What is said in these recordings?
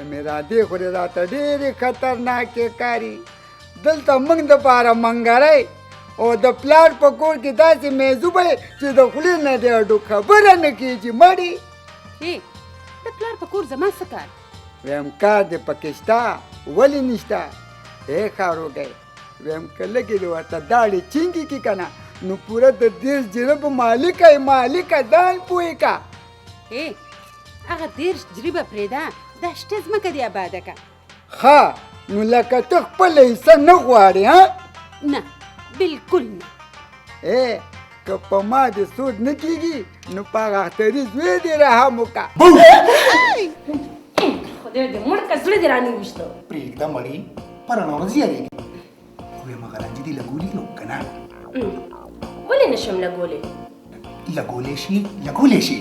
میرا دی خو دې راته ډېرې خطرناکې کاري. دلته موږ دپاره منګری او د پلار په کور کې داسې میزو به چې د خولې نه د اډو خبره نه کېږي مړې. د پلار په کور زما څه کار؟ ویم کار دې پکې شته، ولې نشته؟ ښاروګی ویم که لږې دې ورته داړې چینګې کړي که نه نو پوره د 10 جریبو مالکه ځان پوهې که. هغه 10 جریبه پرېږده، دا شته ځمکه دې آباده که. ښه نو لکه ته خپله حصه نه غواړې؟ نه بلکل نه. که په ما دې سود نه کېږي نو په هغه اختري زوی دې رحم وکړه. خدای دې مړ که زړه دې رانیویشته. پرېږده مړې په رڼا ورځ یارېږي. خو یم هغه رانجې دې لګولي نو که نه ولې نشم لګولی؟ لګولی شي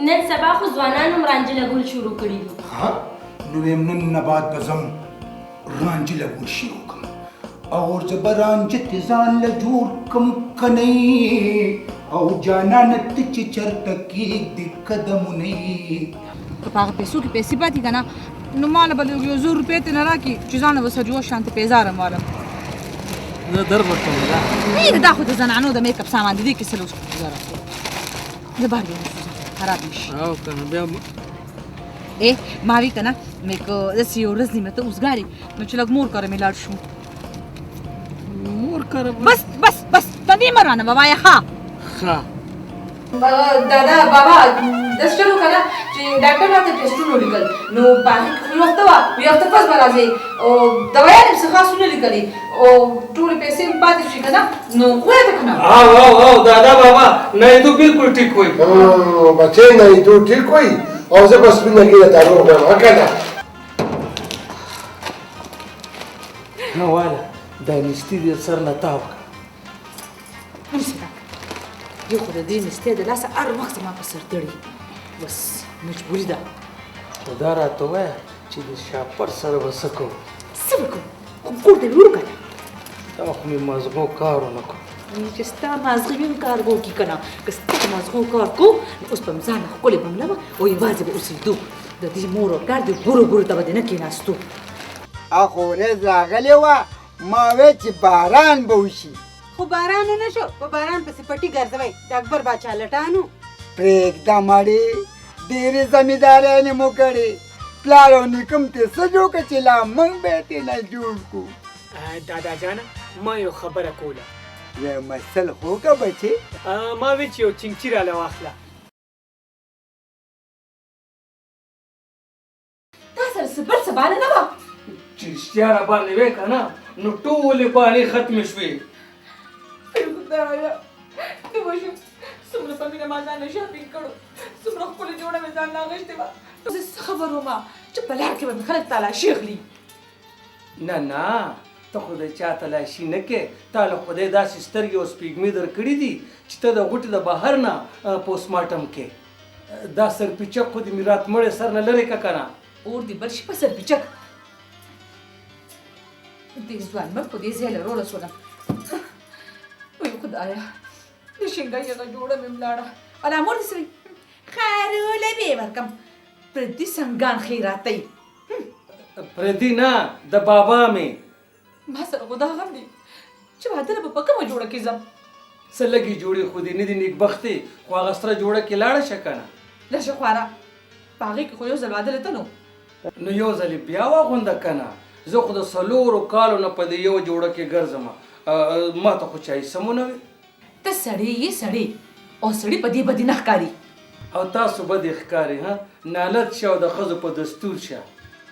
نن سبا خو ځوانانو هم رانجه لګول شروع کړي دي. ها نو ویم نن نه بعد به ځم رانجې لګول شروع کړم او زه به رانجه تې ځان له جوړ کړم که نه او جانانه ته چې چېرته کېږدې قدمونه که په هغه پیسو کې پیسې پاتې که نه نو ما له به یو 100 روپۍ ترې نه راکړي چې ځان له به سجوه شانتې پیزارم والم. زه در ورکوم دا خو د زنانو د میک اپ سامان دی، دې کې څه له اوس زه راځم زه بهر بیا نشو خراب نه شي. او که نه بیا ما وی که نه مې که داسې یو ورځ نیمه ته اوسګارې نو چې لږ مور کره مې لاړ شو. مور کره بس ته دې مه رانه ووایه. ښه دادا بابا دسته نو کنه چې ډاکټر راته ټیسټونه لیکل نو باندې خپل وخت پس به راځي او دوايانې څه خاصونه لیکلي او ټولې پیسې پاتې شي کنه نو خو ته کنه او दादा बाबा नहीं तो बिल्कुल ठीक हुई बच्चे नहीं तो ठीक हुई और से बस भी लगी रहता है रोग में क्या نواله دا نشتی دې سر نه تاو یو خو د دې نستې د لاسه هر وخت زما په سر تړي، بس مجبوري ده. خو دا راته ووایه چې د شاپر سره به څه کوو؟ څه وکړو؟ خو کور ته مې وړو که نه. دا خو مې مازغو کار ونه کړو. چې ستا مازغه مې هم کار وکړي که نه، که ستا د مازغو کار کوو نو اوس به مې ځان ښکلې بنګله وه او یوازې به اوسېدو، د دې مور او پلار د ګورو ته به دې نه کېناستو. اخو ورځ راغلې وه ما وی چې باران به وشي خو باران نه شو، په باران پسې پټي ګرځوئ د اکبر باچا لټانو. پرېږده مړې ډېرې زمینداریانې مو کړې، پلار او نیکه م ترې څه جوړ کړه چې لا موږ به یې ترې نه جوړ کړو. دادا جانه ما یو خبره کوله. یو مسل خو که بچې ما وی چې یو چینچي راله واخله. تا سره څه بل څه بانه نه وه چې رښتیا را باندې وې که نه نو ټولې بانې ختمې شوې. خدایا د وشم څومره په مینه ما ځان نه شاپینګ کړو، څومره ښکلې جوړه مې ځان نه اخیستې وه. زه څه خبر ومه چې په لار کې به مې خلک تالاشي اخلي. نه ته خو د چا تلاشي نه کې، تا له خدای داسې سترګې او سپېږمې درکړي دي چې ته د غوټې د بهر نه پوسټمارټم کې. دا سرپیچک خو د میرات مړې سر نه لرې که نه اور دې بل شي په سرپیچک. دې ځوانمړ خو دې ځای له روړه شولم. وای خدایا د شینګۍ هغه جوړه مې ولاړه. الا مور دې څه وایي؟ خاروله به یې ورکړم پردي سنګان خیراتۍ. پردي نه د بابا مې. ما سره خو دا غم دی چې واده به په کومه جوړه کې ځم. څه لږې جوړې خو دې نه دي نیکبختې، خو هغه ستره جوړه کې لاړه شه که نه. لشه خواره په هغې کې خو یو ځل واده لیته نو یو ځل یې بیا واغونده که نه. زه خو د 4 کالو نه په دې یو جوړه کې ګرځم، ما ته خو چا یې سمونه وي. ته سړی یې سړی او سړي په دې بدي نه ښکاري. او تاسو بدې ښکاري نالت شه او د ښځو په دستور شه.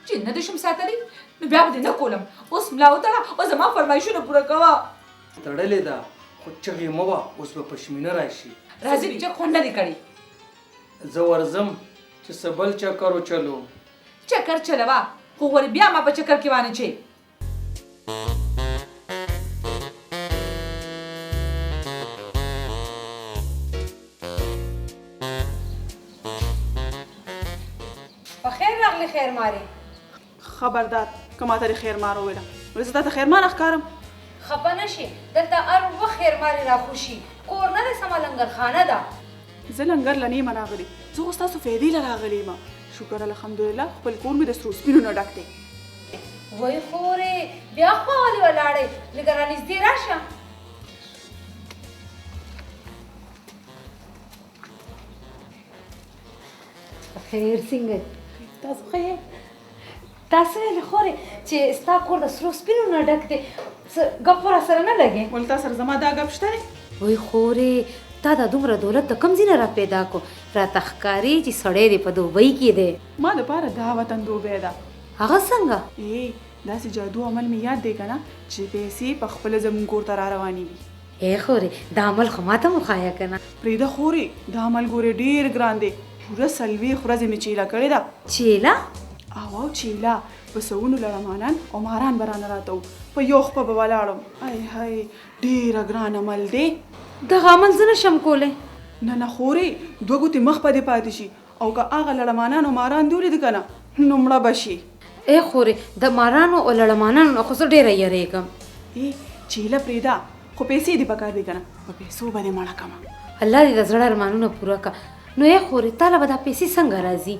چې نه دې شم ساتلی نو بیا به دې نه کولم. اوس ملا وتړه او زما فرمایشونه پوره کوه. تړلې ده خو چغې مه وه، اوس به پشمینه راشي. راځي چې خونډه دې کړي. زه ورځم چې څه بل چکر وچلو. چکر چلوه خو ورې بیا ما په چکر کې وانه چې بخیر راغلی خیر ماري. خبردار که ما ته خیر مار وویله ولې زه تا ته خیر مار ښکارم. خفه نه شي، دلته هر وخت خیر ماري راخوشي، کور نه دی سمه لنګرخانه ده. زه لنګر له نیمه راغلې زه خو ستاسو فایدې له راغلې یم شکر الحمدلله خپل کور مې د سرو سپینو نه ډک دی وای خورې بیا خوا ولې ولاړې لږه رانږدې راشه خیر څنګه تاسو خیر تاسو ویلې خورې چې ستا کور د سرو سپینو نه ډک دی ګپ را سره نه لګې ولې تا سره زما دا ګپ شته دی وای خورې تا دا دومره دولت د کم ځای نه را پیدا کو راته ښکاري چې سړی دی په دوبۍ کې دی ما دپاره دا وطن دوبی ده هغه څنګه داسې جادو عمل مې یاد دی که نه چې پیسې په خپله زموږ کور ته را روانې وي خورې دا عمل خو ماته مو ښایه که نه پرېږده خورې دا عمل ګورې ډېر ګران دی پوره 40 ورځې مې چیله کړې ده چیله او چیله په سوونو لړمانان او ماران به رانه راته وو په یو خپه به ولاړم ای هی ډېره ګران عمل دی دغه عمل زه نشم کولی نه خورې 2 ګوتې مخ به دې پاتې شي او که هغه لړمانان او ماران دې ولید که نه نو مړه به شي خورې د مارانو او لړمانانو نه خو زه ډېره یېرېږم چیله پرېږده خو پیسې دې پکار دي که نه په پیسو به دې مړه کړمه الله دې د زړه ارمانونه پوره کړه نو خورې تا له به دا پیسې څنګه راځي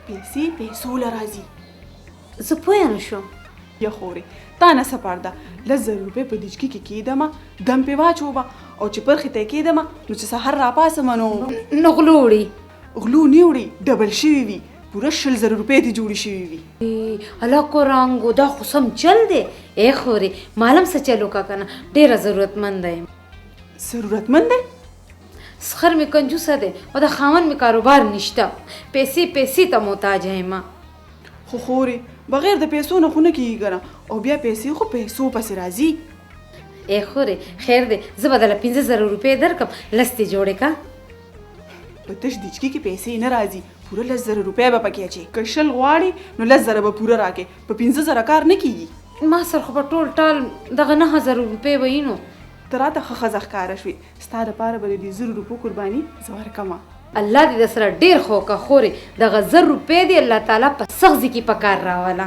پیسې پیسو له راځي زه پوه نه شوم یا خورې تا نه څه پرده 10,000 روپۍ په دیچکي کې کېدمه دم پې واچوبه او چې پرخې ته یې کېدمه نو چې سهار راپاسمه نو غلو وړي غلو نه وړي ډبل شوي وي پوره 100,000 روپۍ دې جوړې شوي وي الله قرانګو دا خو سم چل دی خورې معلوم څه چل وکړه که نه ډېره ضرورتمنده یم ضرورتمند دی سخر مې کنجوسه دی او د خاوند مې کاروبار نشته پیسې ته محتاج یم خو خورې بغیر د پیسو نه خو نه کېږي که نه او بیا پیسې خو پیسو پسې راځي خورې خیر دی زه به دله 15,000 روپۍ درکړم لس دې جوړې که په تش دیچکي کې پیسې نه راځي پوره 10,000 روپۍ به پکې اچې که 100 غواړي نو 10,000 به پوره راکې په 15,000 کار نه کېږي ما سره خو به ټول ټال دغه 9,000 روپۍ وي نو ته راته ښه ښځه ښکاره شوې ستا دپاره به د دې 1,000 روپو قرباني زه ورکړمه الله دې د سره ډېر خو که خورې دغه 1,000 روپۍ دې الله تعالی په سخت ځای کې په کار راوله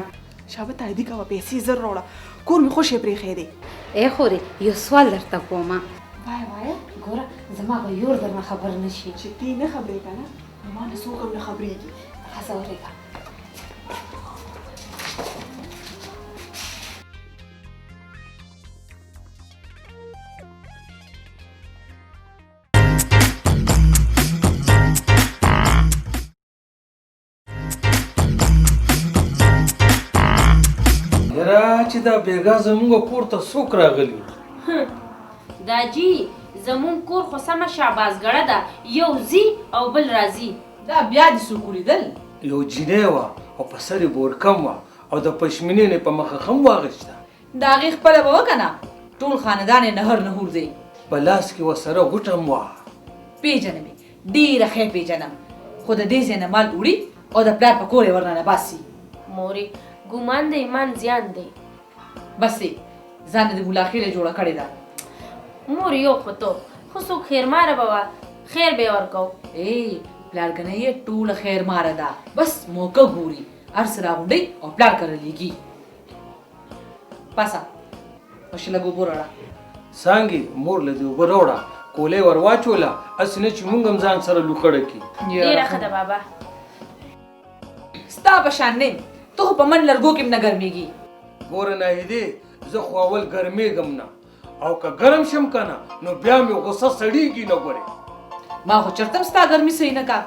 شابه تایدي کوه پیسې زر راوړه کور مې خوشې پرېښی دی خورې یو سوال درته کوم وایه ګوره زما به یور درنه خبر نه شي چې تی نه خبرې که نه نو ما نه څوک هم نه خبرېږي هڅه ورېږه چې دا بیګا زمونږ کور ته څوک راغلي داجي زمون کور خو سمه شعبازګړه ده یو ځي او بل راځي دا بیا دې څوک ولیدل یو جینۍ وه او په سر یې بورکم وه او د پشمینې نه په مخه خم واغېسته د هغې خپله به وکه نه ټول خاندان یې نهر نهور دی په لاس کې ورسره غوټم وه پېژنم یې ډېره ښه پېژنم خو د دې ځای نه مال وړي او د پلار په کور یې ورننه باسي مورې ګمان د ایمان زیان دی بس دی ځان د ګلاخیره جوړه کړې ده مور یو خو تو خو څوک خیرماره به وه خیر به یې ورکو پلارګنۍ یې ټوله خیرماره ده بس موقع ګوري هر څه راغونډوي او پلار کره لیږي پاسه پشي لږ اوبه راوړه څانګې مور له دې اوبه راوړه کولۍ ور واچوله هسې نه چې مونږ هم ځان سره لوخړه کړي ډېره ښه ده بابا ستا په شان نه ته خو په من لرګو کې هم نه ګرمېږي ګوره ناهیدې زه خو اول ګرمېږم نه او که ګرم شم که نه نو بیا مې غوسه سړېږي نه ګورې ما خو چرته هم ستا ګرمي صحیح نه کا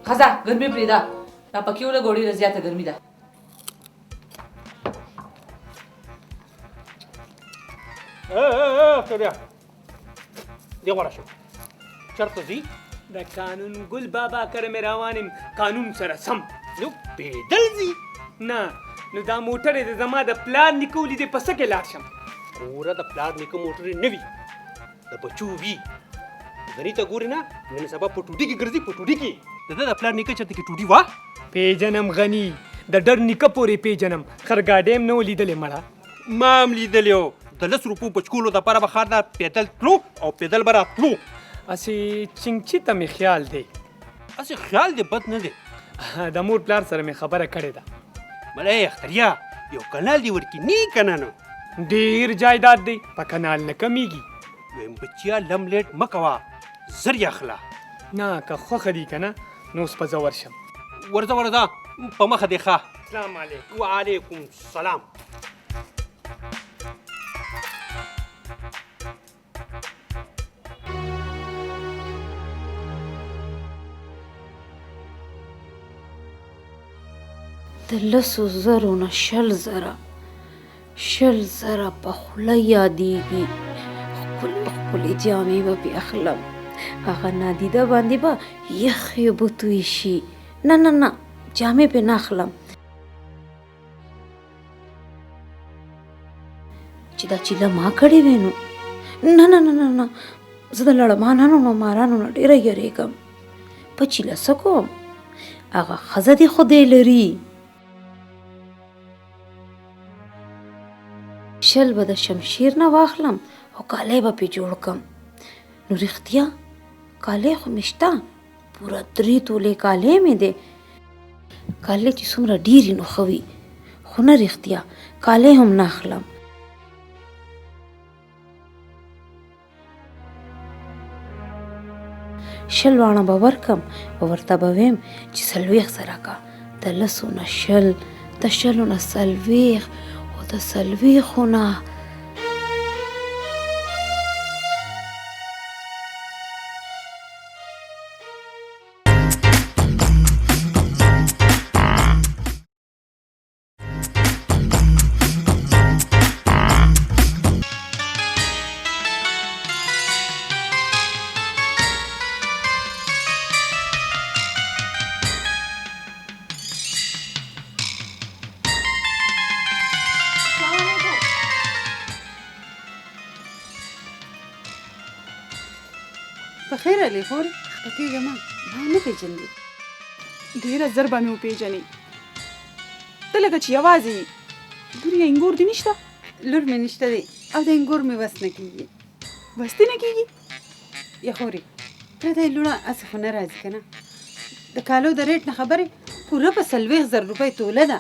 ښځه ګرمي پرېږده را پکې ولږه ډېره زیاته ګرمي ده دی غوره شو چېرته ځي د قانون ګل بابا کره مې روان یم قانون سره سم نو پیدل ځي نه نو دا موټر یې د زما د پلار نیکه ولیدې په څه کې لاړ شم ګوره د پلار نیکه موټر یې نه وي د بچو وي غني ته ګورې نه نن سبا په ټوډي کې ګرځي په ټوډي کې د ده د پلار نیکه چېرته کې ټوډي وه پیژنم غني د ډر نیکه پورې پیژنم خرګاډی هم نه و لیدلی مړه ما هم لیدلی و د 10 روپو بچکولو دپاره به ښار نه پیدل تلو او پیدل به راتلو هسې چنګچي ته مې خیال دی هسې خیال دی بد نه دی د مور پلار سره مې خبره کړې ده ملای اختریا یو کنال دی ورکې نه که نه نو ډېر جایداد دی په کنال نه کمیږي ویم بچیا لم لیټ مه کوه زر یې اخله نه که خوښه دي که نه نو اوس به زه ورشم ورځه په مخه دې ښه. السلام علیکم. وعلیکم السلام. د 100,000 نه 100,000 په خوله یادېږي. ښکلې جامې به پې اخلم، هغه نادیده باندې به یخې اوبه توی شي. نه جامې پې نه اخلم چې دا چیله ما کړې وې نو. نه زه د لړمانانو نو مارانو نه ډېره یېرېږم. په چیله څه کوم؟ هغه ښځه دې خدای لري. 100 به د شمشیر نه واخلم او کالی به پې جوړ کړم. نو رښتیا کالی خو مې شته، پوره 3 تولې کالی مې دی. کالی چې څومره ډېرې نو ښه وي، خو نه رښتیا کالی هم نه اخلم. شل واڼه به ورکم او ورته به ویم چې 40 کا، د 10 نه 100، د 100 نه 40 او د 40 نه بخیر علی خور خطکیږه ما نه پیژندې. ډېره زر به مې وپېژنې. ته لکه چې یوازې لور یا انګور دې نشته؟ لور مې نشته دی او د انګور مې وس نه کېږي. بس دې نه کېږي؟ یا خورې پرېږدی لوڼه هسې خو نه راځي که نه. د کالو د ریټ نه خبرې پوره په 40,000 روپۍ توله ده.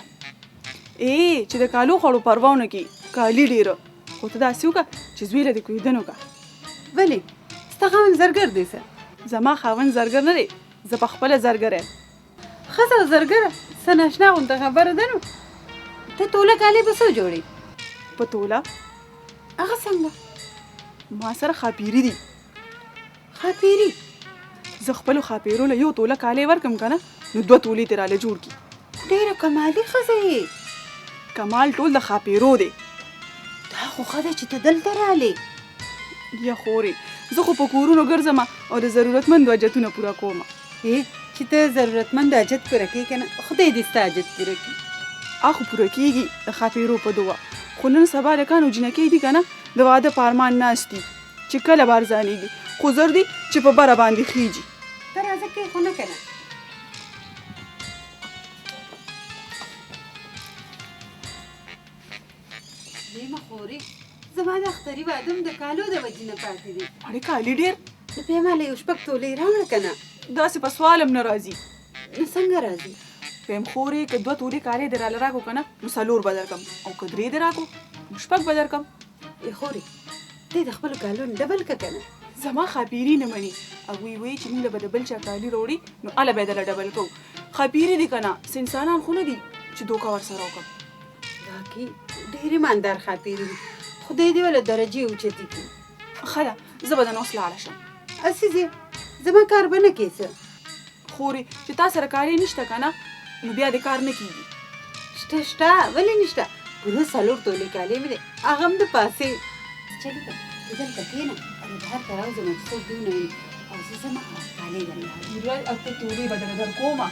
چې د کالو خوړو پروا ونه کړي، کالي ډېره. خو ته داسې وکړه چې زوی له دې کوهیدن وکړه. ولې ستا خاوند زرګر دی څه؟ زما خاوند زرګر نه دی، زه په خپله زرګر یم. ښځه زرګره څه ناشنا غونته خبره ده نو. ته توله کالي په څو جوړې؟ په توله؟ هغه څنګه؟ ما سره خاپیري دي. خاپیري؟ زه خپلو خاپیرو له 1 توله کالی ورکم که نه، نو 2 تولې ترې راله جوړ کړي. ډېره کمالي ښځه یې. کمال ټول د خاپیرو دی. دا خو ښه ده چې ته دلته رالې. یا خورې زه خو په کورونو ګرځم او د ضرورتمندو حاجتونه پوره کوم. چې ته ضرورتمند حاجت پوره کړې که نه، خدای دې ستا حاجت پوره کړي. خو پوره کېږي د خاپیرو په دعا. خو نن سبا لکانو جنکۍ دي که نه، د واده په ارمان ناست دي چې کله به ارزانېږي، خو زر دي چې په بره باندې خیږي. ته راځه کې خو نه که نه. دیمه خورې زما د اختري واده هم د کالو د وجې نه پاتې دی. اړې کالي ډېر؟ نو بیا ما له 1 شپږ تولې راوړه که نه. داسې په سوال هم نه راځي. نو څنګه راځي؟ ویم خورې که 2 تولې کالي دې راله راکړو که نه، نو 4 به درکړم، او که 3 دې راکړو نو 6 به درکړم. خورې ته د خپلو کالو نه ډبل که نه. زما خاپیري نه مني. هغوی وایي چې موږ به د بل چا کالي راوړي نو هله به یې درله ډبل کوو. خاپیري دي که نه، څه انسانان خو نه دي چې دوکه ورسره وکړم. راکي ډېر ایماندار خاپیري دي، خدای دې وله درجې اوچتې کړي. ښه ده، زه به د نوس لاړه شم. عزیزې زما کار به نه کوې څه؟ خورې چې تا سره کالي نشته که نه، نو بیا دې کار نه کېږي. شته ولې نشته؟ پوره 4 تولې کالي مې دی، هغه هم د پاسې. چلې که ته دلته کښېنه او د بهر ته راوځم چې څوک دې ونه ویني، او زه ځم او کالي درله پوره 8 تولې به درله درکومه.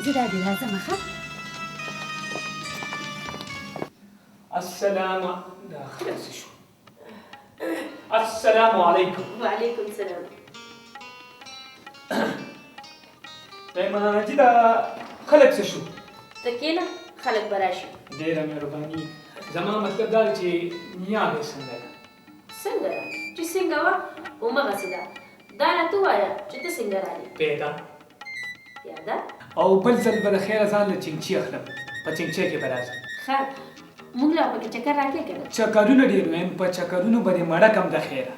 زه دا دې راځم ښه. السلام دا خلاص شو. السلام علیکم. وعلیکم السلام. ماجده خلک څه شو؟ ته کېنه خلک به راشي. ډېره مهرباني. زما مطلب دا دی چې نیا مې څنګه ده؟ څنګه ده؟ چې څنګه وه همغسې ده. دا راته ووایه چې ته څنګه رالې؟ پیدا. پیاده؟ او بل ځل به د خیره ځان له چنګچي اخلم، په چنګچۍ کې به راځم. ښه موږ لا پکې چکر راکړې که نه؟ چکرونه ډېر ویم، په چکرونو به دې مړه کم د خیره.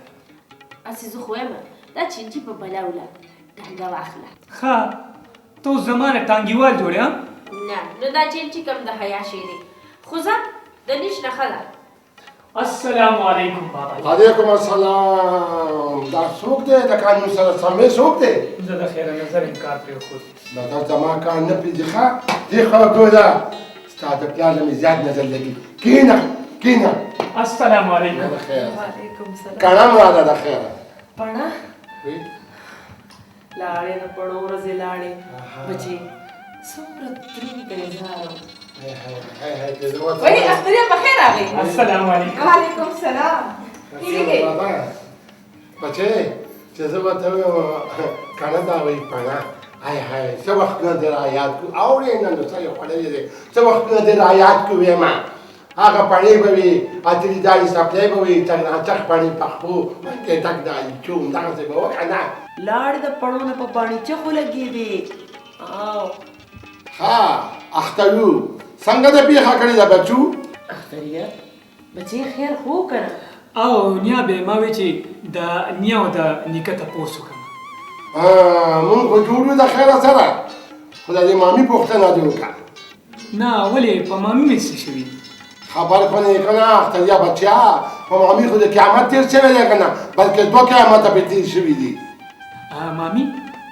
هسې زه خو یم دا چینچی په بلا وله ټنګه واخله ښه تو زمانه ټانګیوال جوړې ها نه نو دا چینچی کم د حیا شی دی خو ځه د نیش نه ښه ده السلام علیکم بابا وعلیکم السلام دا څوک دی د قانون سره سمې څوک دی زه د خیر نظر انکار پرېښود دا زما کار نه پرېږدي ښه دې ښه ګوره ستا د پلار نه مې زیات نظر لګي کښېنه کښېنه السلام علیکم د خیر وعلیکم السلام کڼه مراله د خیره پړه لاړې د پړو ورځې لاړې بچې څومره دروند ګلزارو وای اختریا په خیر راغی السلام علیکم وعلیکم السلام بابا بچې چې زه به ته کڼه دا وایي پڼه هاي هاي څه وختونه دې را یاد کړو اورې نه نو څه یې خوړلې دی څه وختونه دې را یاد کړو ویمه هغه پڼې به وي اتلي دالې سپلی به وي چغناچغ پڼې پخپو کې ټک دالې چوم دغسې به وه که نه لاړې د پړو نه په باڼې چغو لګېدې او ها اخترو څنګه دې پېښه کړې ده بچو اختریا بچې خیر خو کنه او نیا به ما وی چې د نیا او د نیکه تپوس وکړم مونږ خو جوړ یو د خیره سره خو د دې مامي پوښتنه دې وکړه نه ولې په مامي مې څه شوي خبر خو نه یې که نه اختریا بچیا په مامي خو د قیامت تېر شوی دی که نه بلکې دوه قیامته پرې تېر شوي دي مامي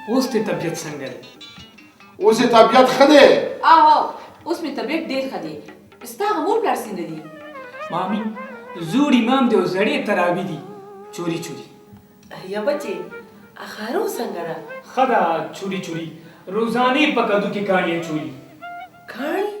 اوس دې طبیعت څنګه دی اوس یې طبیعت ښه دی اوس مې طبیعت ډېر ښه دی ستا هغه مور پلار څنګه دي مامي زوړ امام دی او زړې تراوی دي چوری چوری یا بچې اخارو څنګه ده ښه ده چوری چوری روزانې په کدو کې کاڼي چوری کاڼي